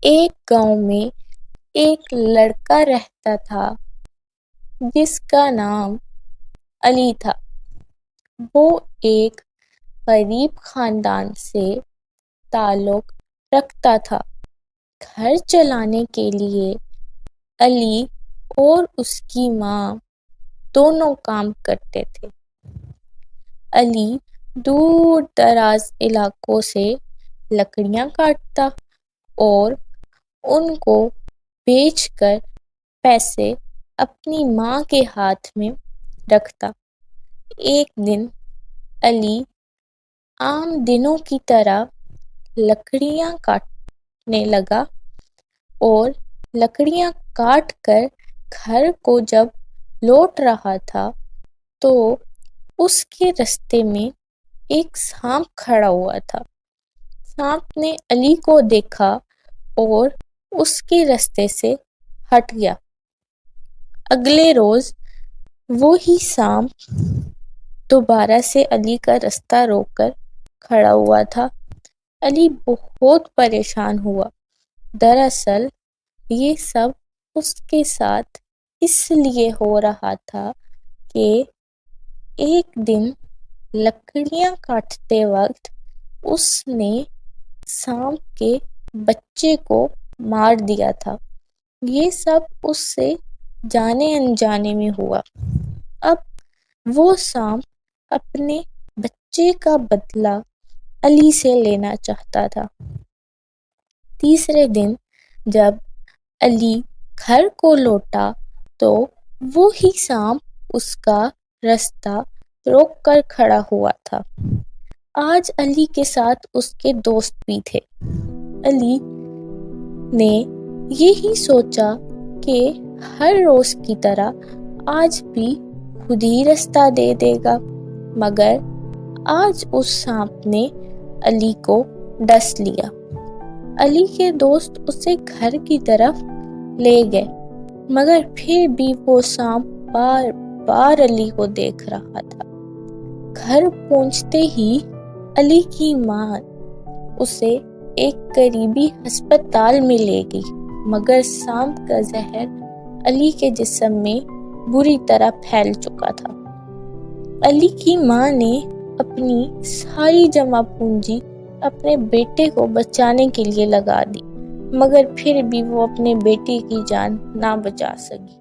ایک گاؤں میں ایک لڑکا رہتا تھا جس کا نام علی تھا۔ وہ ایک غریب خاندان سے تعلق رکھتا تھا۔ گھر چلانے کے لیے علی اور اس کی ماں دونوں کام کرتے تھے۔ علی دور دراز علاقوں سے لکڑیاں کاٹتا اور ان کو بیچ کر پیسے اپنی ماں کے ہاتھ میں رکھتا۔ ایک دن علی عام دنوں کی طرح لکڑیاں کاٹنے لگا اور لکڑیاں کاٹ کر گھر کو جب لوٹ رہا تھا تو اس کے رستے میں ایک سانپ کھڑا ہوا تھا۔ سانپ نے علی کو دیکھا اور اس کے رستے سے ہٹ گیا۔ اگلے روز وہی سانپ دوبارہ سے علی کا رستہ روک کر کھڑا ہوا تھا۔ علی بہت پریشان ہوا۔ دراصل یہ سب اس کے ساتھ اس لیے ہو رہا تھا کہ ایک دن لکڑیاں کاٹتے وقت اس نے سانپ کے بچے کو مار دیا تھا۔ یہ سب اس سے جانے انجانے میں ہوا۔ اب وہ سانپ اپنے بچے کا بدلہ علی سے لینا چاہتا تھا۔ تیسرے دن جب علی گھر کو لوٹا تو وہی سانپ اس کا رستہ روک کر کھڑا ہوا تھا۔ آج علی کے ساتھ اس کے دوست بھی تھے۔ علی نے یہی سوچا کہ ہر روز کی طرح آج بھی خود ہی رستہ دے دے گا، مگر آج اس سانپ نے علی کو ڈس لیا۔ علی کے دوست اسے گھر کی طرف لے گئے، مگر پھر بھی وہ سانپ بار بار علی کو دیکھ رہا تھا۔ گھر پہنچتے ہی علی کی ماں اسے ایک قریبی ہسپتال میں لے گئی، مگر سانپ کا زہر علی کے جسم میں بری طرح پھیل چکا تھا۔ علی کی ماں نے اپنی ساری جمع پونجی اپنے بیٹے کو بچانے کے لیے لگا دی، مگر پھر بھی وہ اپنے بیٹے کی جان نہ بچا سکی۔